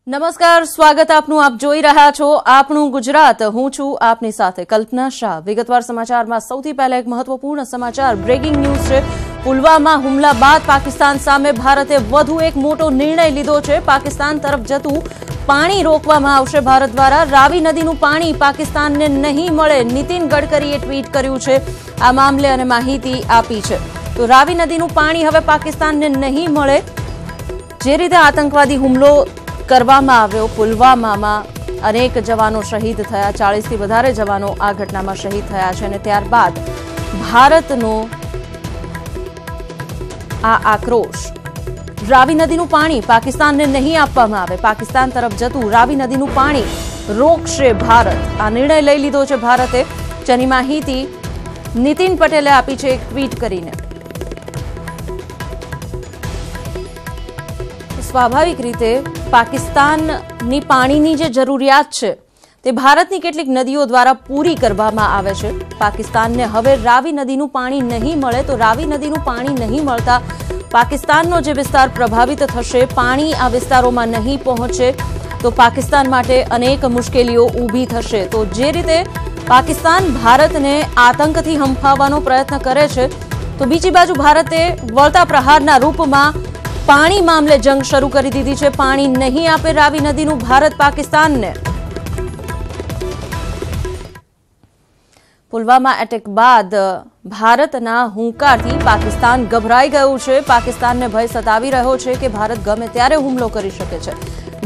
નમસ્કાર, સ્વાગત આપનું. આપ જોઈ રહ્યા છો આપણું ગુજરાત. હું છું આપની સાથે કલ્પના શાહ. વિગતવાર સમાચારમાં સૌથી પહેલા એક મહત્વપૂર્ણ સમાચાર, બ્રેકિંગ ન્યૂઝ છે. પુલવામા હુમલા બાદ પાકિસ્તાન સામે ભારતે વધુ એક મોટો નિર્ણય લીધો છે. પાકિસ્તાન તરફ જતું પાણી રોકવામાં આવશે ભારત દ્વારા. રાવી નદીનું પાણી પાકિસ્તાનને નહીં મળે, નીતિન ગડકરીએ ટ્વીટ કર્યું છે. આ મામલે અને માહિતી આપી છે. તો રાવી નદીનું પાણી હવે પાકિસ્તાનને નહીં મળે. જે રીતે આતંકવાદી હુમલો કરવામાં આવ્યો, પુલવામામાં અનેક જવાનો શહીદ થયા, 40થી વધારે જવાનો આ ઘટનામાં શહીદ થયા છે અને ત્યારબાદ ભારતનો આ આક્રોશ, રાવી નદીનું પાણી પાકિસ્તાનને નહીં આપવામાં આવે, પાકિસ્તાન તરફ જતું રાવી નદીનું પાણી રોકશે ભારત. આ નિર્ણય લઈ લીધો છે ભારતે, જેની માહિતી નીતિન પટેલે આપી છે એક ટ્વીટ કરીને. સ્વાભાવિક રીતે પાકિસ્તાનની પાણીની જે જરૂરિયાત છે તે ભારતની કેટલીક નદીઓ દ્વારા પૂરી કરવામાં આવે છે. પાકિસ્તાનને હવે રાવી નદીનું પાણી નહીં મળે, તો રાવી નદીનું પાણી નહીં મળતા પાકિસ્તાનનો જે વિસ્તાર પ્રભાવિત થશે, પાણી આ વિસ્તારોમાં નહીં પહોંચે તો પાકિસ્તાન માટે અનેક મુશ્કેલીઓ ઊભી થશે. તો જે રીતે પાકિસ્તાન ભારતને આતંકથી હંફાવવાનો પ્રયત્ન કરે છે, તો બીજી બાજુ ભારતે વળતા પ્રહારના રૂપમાં પાણી મામલે જંગ શરૂ કરી દીધી છે. પાણી નહીં આપે રાવી નદીનું ભારત પાકિસ્તાનને. પુલવામા એટેક બાદ ભારતના હુંકારથી પાકિસ્તાન ગભરાઈ ગયું છે. પાકિસ્તાનને ભય સતાવી રહ્યો છે કે ભારત ગમે ત્યારે હુમલો કરી શકે છે,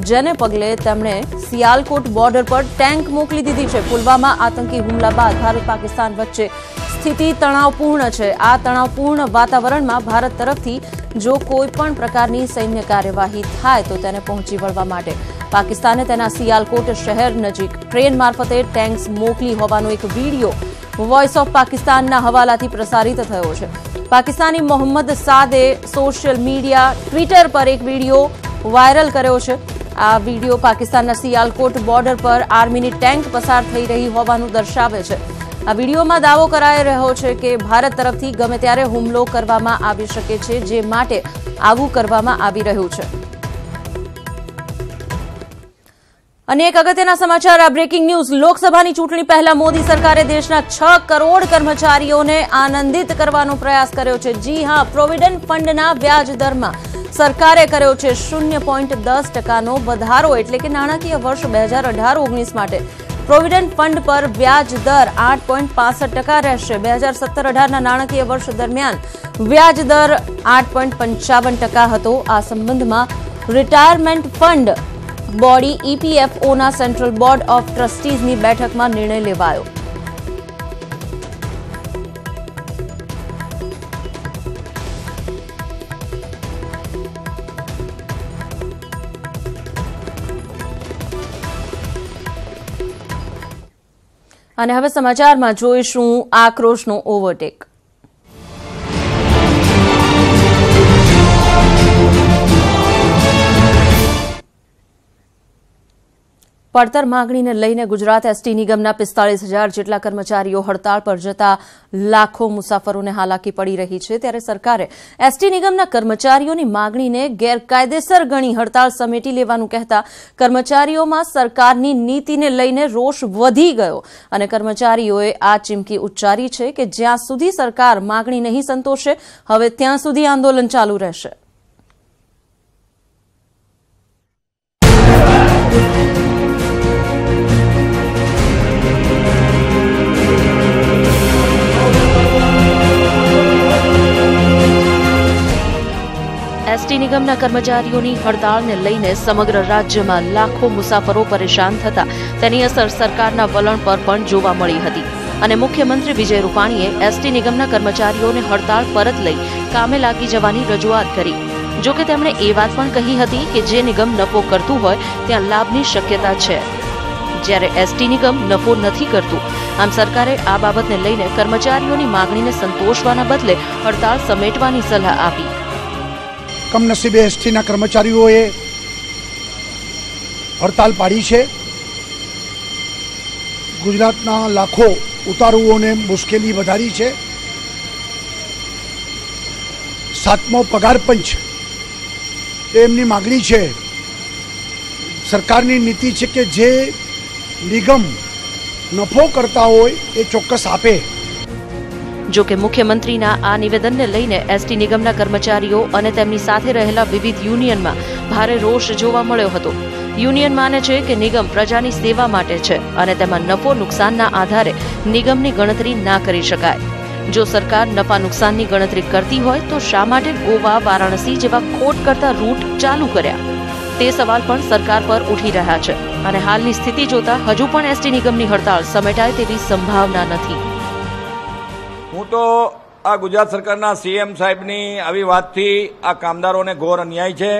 જેને પગલે તેમણે સિયાલકોટ બોર્ડર પર ટેન્ક મોકલી દીધી છે. પુલવામા આતંકી હુમલા બાદ ભારત પાકિસ્તાન વચ્ચે સ્થિતિ તણાવપૂર્ણ છે. આ તણાવપૂર્ણ વાતાવરણમાં ભારત તરફથી જો કોઈ પણ પ્રકારની સૈન્ય કાર્યવાહી થાય તો તેને પહોંચી વળવા માટે પાકિસ્તાને તેના સિયાલકોટ શહેર નજીક ટ્રેન મારફતે ટેન્ક્સ મોકલી હોવાનો એક વિડીયો વોઇસ ઓફ પાકિસ્તાનના હવાલાથી પ્રસારિત થયો છે. પાકિસ્તાની મોહમ્મદ સાદે સોશિયલ મીડિયા ટ્વિટર પર એક વિડીયો વાયરલ કર્યો છે. આ વિડીયો પાકિસ્તાનના સિયાલકોટ બોર્ડર પર આર્મીની ટેન્ક પસાર થઈ રહી હોવાનું દર્શાવે છે. આ વિડીયોમાં દાવો કરાઈ રહ્યો છે કે ભારત તરફથી ગમે ત્યારે હુમલો કરવામાં આવી શકે છે, જે માટે આવું કરવામાં આવી રહ્યું છે. અને એક અગત્યના સમાચાર, આ બ્રેકિંગ ન્યૂઝ. લોકસભાની ચૂંટણી પહેલા મોદી સરકારે દેશના 6 કરોડ કર્મચારીઓને આનંદિત કરવાનો પ્રયાસ કર્યો છે. જી હા, પ્રોવિડન્ટ ફંડના વ્યાજ દરમાં સરકારે કર્યો છે 0.10%નો વધારો, એટલે કે નાણાકીય વર્ષ 2018-19 માટે પ્રોવિડન્ટ ફંડ પર વ્યાજ દર 8.65% રહેશે. 2017-18ના નાણાકીય વર્ષ દરમિયાન વ્યાજ દર 8.55% હતો. આ સંબંધમાં રિટાયરમેન્ટ ફંડ બોડી EPFOના સેન્ટ્રલ બોર્ડ ઓફ ટ્રસ્ટીઝની બેઠકમાં નિર્ણય લેવાયો. અને હવે સમાચારમાં જોઈશું આક્રોશનો ઓવરટેક. પડતર માંગણીને લઈને ગુજરાત એસટી નિગમના 45,000 જેટલા કર્મચારીઓ હડતાળ પર જતા લાખો મુસાફરોને હાલાકી પડી રહી છે. ત્યારે સરકારે એસટી નિગમના કર્મચારીઓની માંગણીને ગેરકાયદેસર ગણી હડતાળ સમેટી લેવાનું કહેતા કર્મચારીઓમાં સરકારની નીતિને લઈને રોષ વધી ગયો અને કર્મચારીઓએ આ ચીમકી ઉચ્ચારી છે કે જ્યાં સુધી સરકાર માંગણી નહીં સંતોષે, હવે ત્યાં સુધી આંદોલન ચાલુ રહેશે. એસટી નિગમના કર્મચારીઓની હડતાળને લઈને સમગ્ર રાજ્યમાં લાખો મુસાફરો પરેશાન થતા તેની અસર સરકારના વલણ પર પણ જોવા મળી હતી અને મુખ્યમંત્રી વિજય રૂપાણીએ એસટી નિગમના કર્મચારીઓને હડતાળ પરત લઈ કામે લાગી જવાની રજૂઆત કરી. જોકે તેમણે એ વાત પણ કહી હતી કે જે નિગમ નફો કરતું હોય ત્યાં લાભની શક્યતા છે, જ્યારે એસટી નિગમ નફો નથી કરતું. આમ સરકારે આ બાબતને લઈને કર્મચારીઓની માંગણીને સંતોષવાના બદલે હડતાળ સમેટવાની સલાહ આપી. કમનસીબે એસટીના કર્મચારીઓએ હડતાલ પાડી છે. ગુજરાતના લાખો ઉતારુઓને મુશ્કેલી વધારી છે. 7મો પગાર પંચ એમની માગણી છે સરકારની નીતિ છે કે જે નિગમ નફો કરતા હોય એ ચોક્કસ આપે. જો કે મુખ્યમંત્રીના આ નિવેદનને લઈને એસટી નિગમના કર્મચારીઓ અને તેમની સાથે રહેલા વિવિધ યુનિયનમાં ભારે રોષ જોવા મળ્યો હતો. યુનિયન માને છે કે નિગમ પ્રજાની સેવા માટે છે અને તેમાં નફો નુકસાનના આધારે નિગમની ગણતરી ના કરી શકાય. જો સરકાર નફા નુકસાનની ગણતરી કરતી હોય તો શા માટે ગોવા, વારાણસી જેવા ખોટ કરતા રૂટ ચાલુ કર્યા? તે સવાલ પણ સરકાર પર ઉઠી રહ્યા છે અને હાલની સ્થિતિ જોતા હજુ પણ એસટી નિગમની હડતાળ સમેટાય તેવી સંભાવના નથી. હું તો આ ગુજરાત સરકારના સીએમ સાહેબની આવી વાતથી આ કામદારોને ઘોર અન્યાય છે.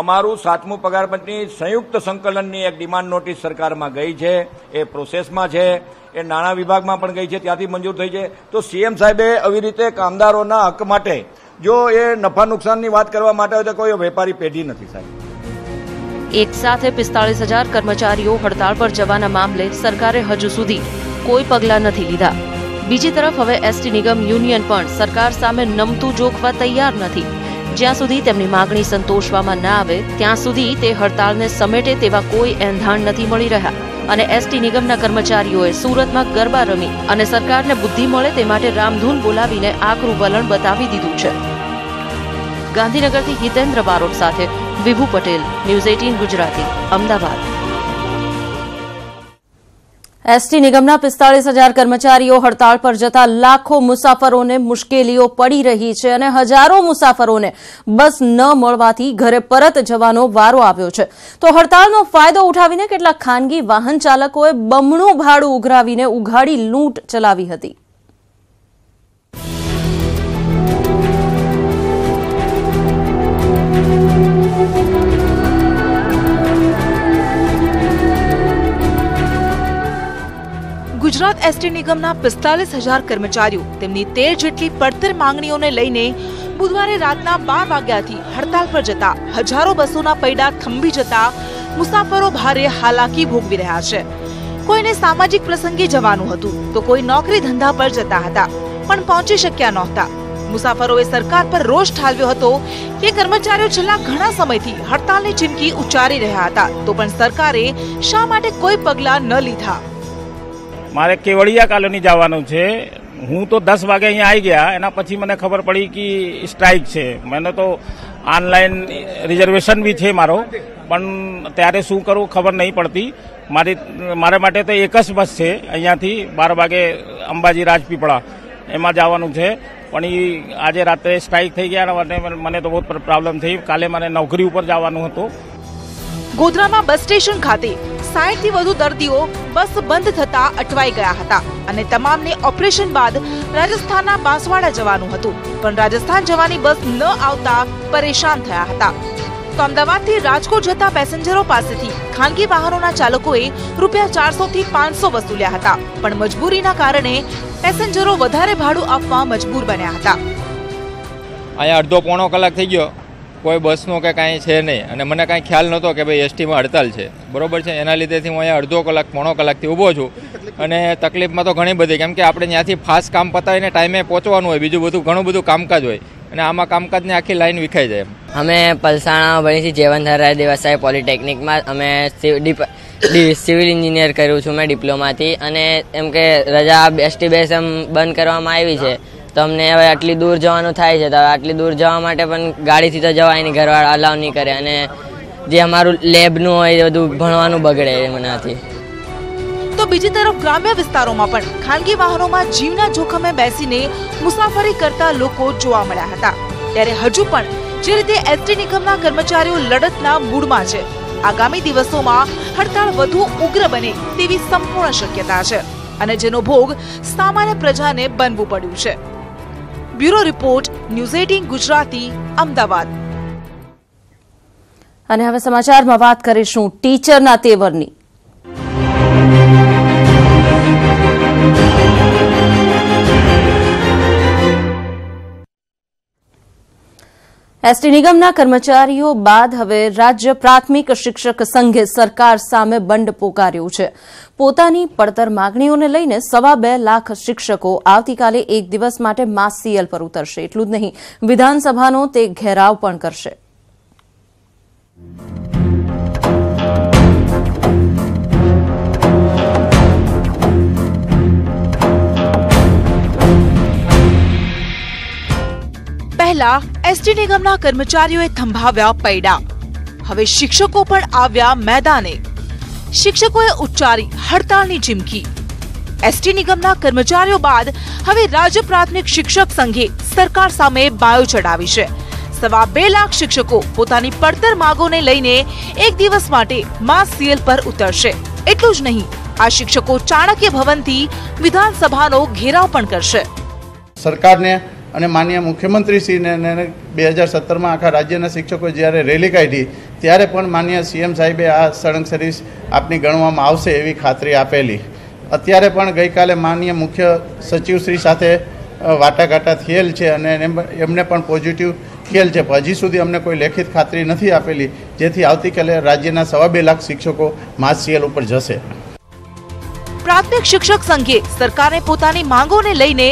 અમારું 7મું પગાર પંચની સંયુક્ત સંકલનની એક ડિમાન્ડ નોટિસ સરકારમાં ગઈ છે, એ પ્રોસેસમાં છે, એ નાણાં વિભાગમાં પણ ગઈ છે, ત્યાંથી મંજૂર થઈ છે. તો સીએમ સાહેબે આવી રીતે કામદારોના હક માટે જો એ નફા નુકસાનની વાત કરવા માટે હોય તો કોઈ વેપારી પેઢી નથી સાહેબ. એક સાથે 45,000 કર્મચારીઓ હડતાળ પર જવાના મામલે સરકારે હજુ સુધી કોઈ પગલાં નથી લીધા. બીજી તરફ હવે એસટી નિગમ યુનિયન પણ સરકાર સામે નમતું જોખવા તૈયાર નથી. જ્યાં સુધી તેમની માગણી સંતોષવામાં ના આવે ત્યાં સુધી તે હડતાળને સમેટે તેવા કોઈ એંધાણ નથી મળી રહ્યા અને એસટી નિગમના કર્મચારીઓએ સુરતમાં ગરબા રમી અને સરકારને બુદ્ધિ મળે તે માટે રામધૂન બોલાવીને આકરું વલણ બતાવી દીધું છે. ગાંધીનગરથી હિતેન્દ્ર બારોટ સાથે વિભુ પટેલ, ન્યૂઝ 18 ગુજરાતી, અમદાવાદ. એસટી નિગમના 45,000 કર્મચારીઓ હડતાળ પર જતા લાખો મુસાફરોને મુશ્કેલીઓ પડી રહી છે અને હજારો મુસાફરોને બસ ન મળવાથી ઘરે પરત જવાનો વારો આવ્યો છે. તો હડતાળનો ફાયદો ઉઠાવીને કેટલાક ખાનગી વાહન ચાલકોએ બમણું ભાડું ઉઘરાવીને ઉઘાડી લૂંટ ચલાવી હતી. ગુજરાત એસટી નિગમના 45,000 કર્મચારીઓ તેમની 13 જેટલી પડતર માંગણીઓને લઈને બુધવારે રાતના 12 વાગ્યાથી હડતાળ પર જતા હજારો બસોના પૈડા થંભી જતા મુસાફરો ભારે હાલાકી ભોગવી રહ્યા છે. કોઈને સામાજિક પ્રસંગે જવાનું હતું તો કોઈ નોકરી ધંધા પર જતા હતા પણ પહોંચી શક્યા નહોતા. મુસાફરોએ સરકાર પર રોષ ઠાલવ્યો હતો કે કર્મચારીઓ છેલ્લા ઘણા સમયથી હડતાળની ચીમકી ઉચ્ચારી રહ્યા હતા તો પણ સરકારે શા માટે કોઈ પગલાં ન લીધા? મારે કેવડિયા કોલોની જવાનું છે. હું તો 10 વાગે અહીંયા આવી ગયા, એના પછી મને ખબર પડી કે સ્ટ્રાઇક છે. મને તો ઓનલાઈન રિઝર્વેશન બી છે મારો, પણ ત્યારે શું કરવું ખબર નહીં પડતી. મારા માટે તો એક જ બસ છે અહીંયાથી 12 વાગે અંબાજી રાજપીપળા, એમાં જવાનું છે. પણ આજે રાત્રે સ્ટ્રાઇક થઈ ગયા માટે મને તો બહુ પ્રોબ્લેમ થઈ. કાલે મને નોકરી ઉપર જવાનું હતું. ગોધરામાં બસ સ્ટેશન ખાતે 60 થી વધુ દર્દીઓ બસ બંધ થતા અટવાઈ ગયા હતા અને તમામને ઓપરેશન બાદ રાજસ્થાનના બાંસવાડા જવાનું હતું, પણ રાજસ્થાન જવાની બસ ન આવતા પરેશાન થયા હતા. તો અમદાવાદથી રાજકોટ જતા પેસેન્જરો પાસેથી ખાનગી વાહનોના ચાલકોએ ₹400 થી 500 વસૂલ્યા હતા, પણ મજબૂરીના કારણે પેસેન્જરો વધારે ભાડું આપવા મજબૂર બન્યા હતા. અહીંયા અડધો પોણો કલાક થઈ ગયો, કોઈ બસનો કે કાંઈ છે નહીં અને મને કાંઈ ખ્યાલ નહોતો કે ભાઈ એસટીમાં હડતાલ છે, બરોબર છે. એના લીધેથી હું અહીંયા અડધો કલાક પોણો કલાકથી ઊભો છું અને તકલીફમાં તો ઘણી બધી, કેમ કે આપણે ત્યાંથી ફાસ્ટ કામ પતાવીને ટાઈમે પહોંચવાનું હોય, બીજું બધું ઘણું બધું કામકાજ હોય અને આમાં કામકાજની આખી લાઈન વિખાઈ જાય. અમે પલસાણા ભણીથી જેવંતરાય દેવાસાઈ પોલિટેકનિકમાં અમે સિવિલ એન્જિનિયર કર્યું છું મેં ડિપ્લોમાથી, અને એમ કે રજા એસટી બેસ એમ બંધ કરવામાં આવી છે તો અમને હવે આટલી દૂર જવાનું થાય છે. તો આટલી દૂર જવા માટે પણ ગાડીથી તો જવાય નહીં, ઘરવાળા અલાવ નહીં કરે અને જે અમારું લેબનું હોય એ બધું ભણવાનું બગડે એમનાથી. તો બીજી તરફ ગ્રામ્ય વિસ્તારોમાં પણ ખાનગી વાહનોમાં જીવના જોખમે બેસીને મુસાફરી કરતા લોકો જોવા મળ્યા હતા. ત્યારે હજુ પણ જે રીતે એસટી નિગમના કર્મચારીઓ લડતના મૂડમાં છે, આગામી દિવસોમાં હડતાળ વધુ ઉગ્ર બને તેવી સંપૂર્ણ શક્યતા છે અને જેનો ભોગ સામાન્ય પ્રજાને બનવું પડ્યું છે. Bureau report, news 18 Gujarati, Ahmedabad. અને હવે સમાચારમાં વાત કરીશું ટીચરના તેવરની. એસટી નિગમના કર્મચારીઓ બાદ હવે રાજ્ય પ્રાથમિક શિક્ષક સંઘે સરકાર સામે બંડ પોકાર્યું છે. પોતાની પડતર માગણીઓને લઈને 2.25 લાખ શિક્ષકો આવતીકાલે એક દિવસ માટે માસ સીએલ પર ઉતરશે. એટલું જ નહીં, વિધાનસભાનો તે ઘેરાવ પણ કરશે. પહેલા એસટી નિગમના કર્મચારીઓએ થંભાવ્યા પૈડા. હવે શિક્ષકો પણ આવ્યા મેદાને. શિક્ષકોએ ઉચ્ચારી હડતાળની ચીમકી. એસટી નિગમના કર્મચારીઓ બાદ હવે રાજ્ય પ્રાથમિક શિક્ષક સંઘે સરકાર સામે બાયો ચડાવી છે. 2.25 લાખ શિક્ષકો પોતાની પડતર માંગોને લઈને એક દિવસ માટે માસ સીએલ પર ઉતરશે. એટલું જ નહીં, આ શિક્ષકો ચાણક્ય ભવનથી વિધાનસભાનો ઘેરાવ પણ કરશે. સરકારને અને માનનીય મુખ્યમંત્રીશ્રીને 2017માં આખા રાજ્યના શિક્ષકોએ જ્યારે રેલી કાઢી ત્યારે પણ માનનીય સીએમ સાહેબે આ સળંગ સર્વિસ આપની ગણવામાં આવશે એવી ખાતરી આપેલી. અત્યારે પણ ગઈકાલે માનનીય મુખ્ય સચિવશ્રી સાથે વાટાઘાટા થયેલ છે અને એમને પણ પોઝિટિવ થયેલ છે. હજી સુધી અમને કોઈ લેખિત ખાતરી નથી આપેલી, જેથી આવતીકાલે રાજ્યના 2.25 લાખ શિક્ષકો માસ સીએલ ઉપર જશે. પ્રાથમિક શિક્ષક સંઘે સરકારને પોતાની માંગોને લઈને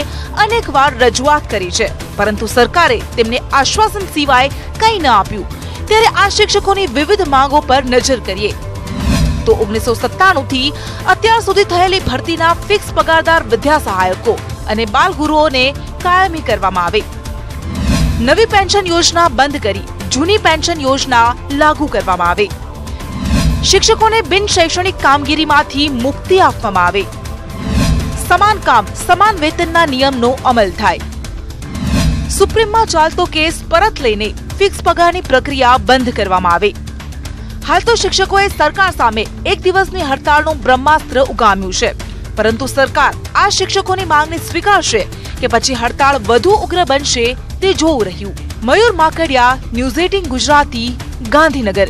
અનેકવાર રજૂઆત કરી છે, પરંતુ સરકારે તેમને આશ્વાસન સિવાય કંઈ ન આપ્યું. ત્યારે આ શિક્ષકોની વિવિધ માંગો પર નજર કરીએ તો 1997 થી અત્યાર સુધી થયેલી ભરતીના ફિક્સ પગારદાર વિદ્યા સહાયકો અને બાલગુરુઓને કાયમી કરવામાં આવે. નવી પેન્શન યોજના બંધ કરી જૂની પેન્શન યોજના લાગુ કરવામાં આવે. શિક્ષકોને બિન શૈક્ષણિક કામગીરીમાંથી મુક્તિ આપવામાં આવે. સમાન કામ સમાન વેતનના નિયમનો અમલ થાય. સુપ્રીમમાં ચાલતો કેસ પરત લઈને ફિક્સ પગારની પ્રક્રિયા બંધ કરવામાં આવે. હાલ તો શિક્ષકોએ સરકાર સામે એક દિવસની હડતાળનું બ્રહ્માસ્ત્ર ઉગામ્યું છે, પરંતુ સરકાર આ શિક્ષકોની માંગને સ્વીકારશે કે પછી હડતાળ વધુ ઉગ્ર બનશે તે જોવું રહ્યું. મયુર માકડિયા, ન્યૂઝ 18 ગુજરાતી, ગાંધીનગર.